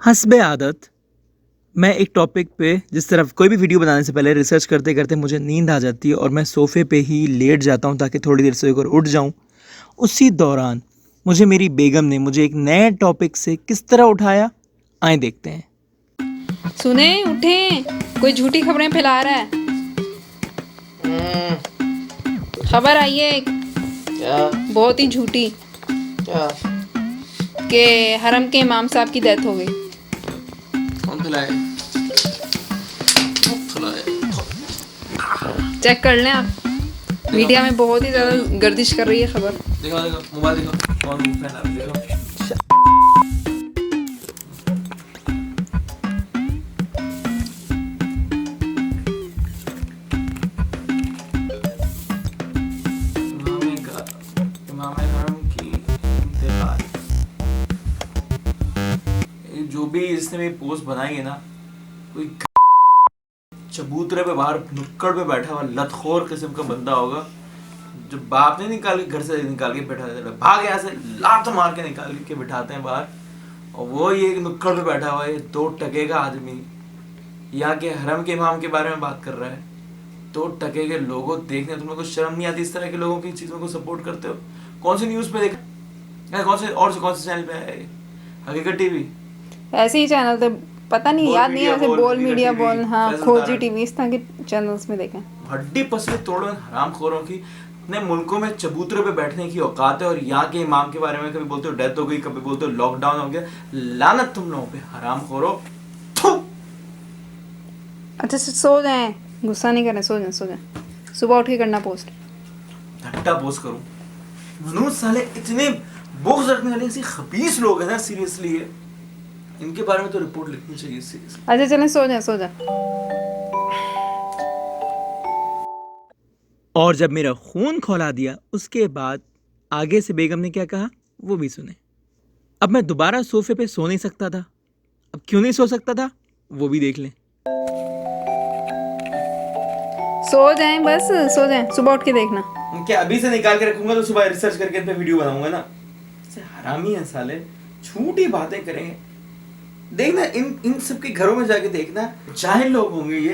हस्बे आदत मैं एक टॉपिक पे जिस तरफ कोई भी वीडियो बनाने से पहले रिसर्च करते करते मुझे नींद आ जाती है और मैं सोफ़े पे ही लेट जाता हूँ ताकि थोड़ी देर सोकर उठ जाऊँ। उसी दौरान मुझे मेरी बेगम ने मुझे एक नए टॉपिक से किस तरह उठाया, आए देखते हैं। सुने उठे, कोई झूठी खबरें फैला रहा है। खबर आई है एक, क्या बहुत ही झूठी, क्या कि हरम के इमाम साहब की डेथ हो गई। कौन खिलाए चेक कर लें आप, मीडिया में बहुत ही ज़्यादा गर्दिश कर रही है खबर। देखो देखो मोबाइल देखो कौन मुंह फैला रहा है, देखो इमाम हरम की इंतकाल। ये जो भी इसने भी पोस्ट बनाई है ना, कोई चबूतरे पे बाहर नुक्कड़ पे बैठा हुआ लतखोर किस्म का बंदा होगा, जो बाप ने निकाल के घर से निकाल के बैठा देता है, भाग यहाँ से लात मार के निकाल के बिठाते हैं बाहर, और वो ये नुक्कड़ पे बैठा हुआ है 2 टके का आदमी यहाँ के हरम के इमाम के बारे में बात कर रहा है। 2 टके के लोगों देखने तुम्हें कुछ शर्म नहीं आती? इस तरह के लोगों की चीजों को सपोर्ट करते हो? कौन सी न्यूज पे देखा, कौन से चैनल पे है? हकीकत टीवी, ऐसे ही चैनल थे, पता नहीं, बोल याद नहीं मीडिया, है, ऐसे बोल बोल हकीकत मीडिया टीवी, बोल, हाँ, फैसल खोजी तारड़। टीवी, इस तरह के चैनल्स में देखें। हड्डी पसली तोड़ो इन हरामखोरों की। अपने मुल्कों में चबूतरे पे बैठने की औकात है और यहाँ के इमाम के बारे में कभी बोलते हो डेथ हो गई, कभी बोलते हो लॉकडाउन हो गया। लानत तुम लोगों पे, हरामखोरों। थू। अच्छा सो जाएं, गुस्सा नहीं करें, सो जाएं, सो जाएं, सुबह उठ के करना पोस्ट। घंटा पोस्ट करूं? मनूज साले इतने बुग़्ज़ रखने वाले ऐसे खबीस लोग हैं ना, सीरियसली है, इनके बारे में तो रिपोर्ट लिखनी चाहिए सीरियसली। अच्छा चलें, सो जाएं, सो जाएं। और जब मेरा खून खौला दिया उसके बाद आगे से बेगम ने क्या कहा वो भी सुने। अब मैं दोबारा सोफे पे सो नहीं सकता था। अब क्यों नहीं सो सकता था वो भी देख लें। सो जाएं, बस सो जाएं, सुबह उठ के देखना। क्या अभी से निकाल के रखूंगा तो सुबह रिसर्च करके इन पे वीडियो बनाऊंगा ना? ऐसे हरामी हैं साले, झूठी बातें करेंगे। देखना इन सबके घरों में जाके देखना, जाहिल लोग होंगे ये,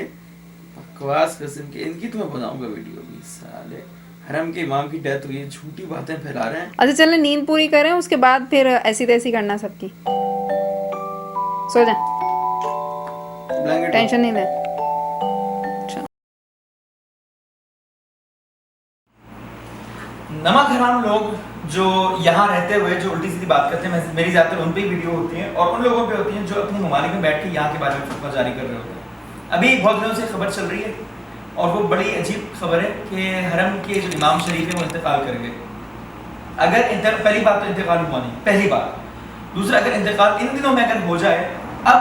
बकवास किस्म के। इनकी तो मैं बनाऊंगा वीडियो भी। साले हरम के इमाम की डेथ हुई है, झूठी बातें फैला रहे हैं। अच्छा चलें, नींद पूरी करें, उसके बाद फिर ऐसी तैसी करना सबकी। सो जाएं, ब्लैंकेट टेंशन नहीं ले। नमक हराम लोग जो यहाँ रहते हुए जो उल्टी सीधी बात करते हैं, मेरी ज़्यादातर उन पे ही वीडियो होती हैं और उन लोगों पे होती हैं जो अपनी ममालिक में बैठ के यहाँ के बारे में फतवा जारी कर रहे होते हैं। अभी बहुत दिनों से खबर चल रही है और वो बड़ी अजीब खबर है कि हरम के जो इमाम शरीफ है वो इंतकाल कर गए। अगर पहली बात तो इंतकाल हुआ नहीं, पहली बात। दूसरा, अगर इंतकाल इन दिनों में अगर हो जाए, अब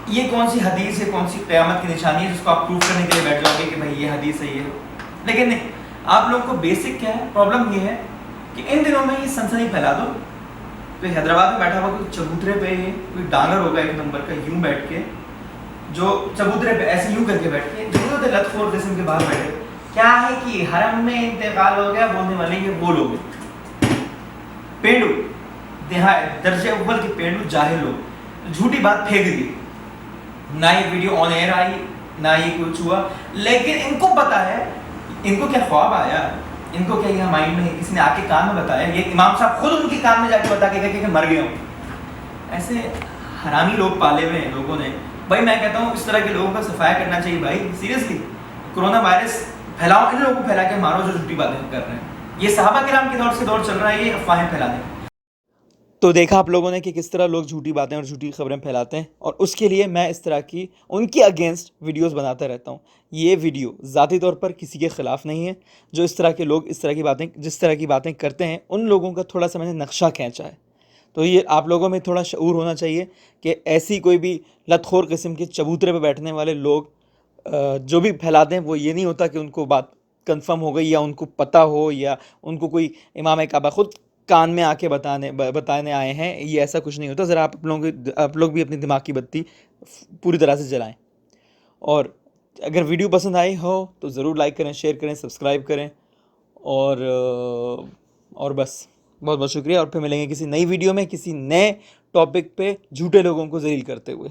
ये कौन सी हदीस है, कौन सी क़यामत की निशानी है जिसको आप प्रूव करने के लिए बैठ जाओगे कि भाई ये हदीस है ये? लेकिन नहीं, आप लोगों को बेसिक क्या है, प्रॉब्लम ये है कि इन दिनों में ये सनसनी फैला दो। तो हैदराबाद में बैठा हुआ कोई चबूतरे पे कोई डांगर होगा एक नंबर का, यूं बैठ के, जो चबूतरे पे ऐसे यूं करके बैठ के, जो लतखोर किस्म के बाहर बैठे, क्या है कि हरम में इंतकाल हो गया बोलने वाले ये वो लोग, पेंडू दर्जे अव्वल के पेंडू जाहिल लोग, झूठी बात फेंक दी। ना ये वीडियो ऑन एयर आई, ना ये कुछ हुआ, लेकिन इनको पता है, इनको क्या ख्वाब आया, इनको क्या यहाँ माइंड में किसी ने आके कान में बताया, ये इमाम साहब खुद उनके कान में जाके बता के गए कि मर गया हूँ। ऐसे हरामी लोग पाले हुए हैं लोगों ने। भाई मैं कहता हूँ इस तरह के लोगों का सफाया करना चाहिए भाई, सीरियसली। कोरोना वायरस फैलाओ, इन लोगों को फैला के मारो जो झूठी बातें कर रहे हैं। ये सहाबा किराम के दौर से दौर चल रहा है, ये अफवाहें फैला दें। तो देखा आप लोगों ने कि किस तरह लोग झूठी बातें और झूठी खबरें फैलाते हैं, और उसके लिए मैं इस तरह की उनके अगेंस्ट वीडियोस बनाता रहता हूँ। ये वीडियो ज़ाती तौर पर किसी के ख़िलाफ़ नहीं है। जो इस तरह के लोग इस तरह की बातें जिस तरह की बातें करते हैं, उन लोगों का थोड़ा सा मैंने नक्शा खींचा है। तो ये आप लोगों में थोड़ा शऊर होना चाहिए कि ऐसी कोई भी लतखोर किस्म के चबूतरे पर बैठने वाले लोग जो भी फैलाते हैं, वो ये नहीं होता कि उनको बात कंफर्म हो गई या उनको पता हो या उनको कोई इमाम काबा खुद कान में आके बताने आए हैं, ये ऐसा कुछ नहीं होता। ज़रा आप लोग भी अपनी दिमाग की बत्ती पूरी तरह से जलाएं। और अगर वीडियो पसंद आई हो तो ज़रूर लाइक करें, शेयर करें, सब्सक्राइब करें, और बस बहुत बहुत शुक्रिया। और फिर मिलेंगे किसी नई वीडियो में किसी नए टॉपिक पे झूठे लोगों को जलील करते हुए।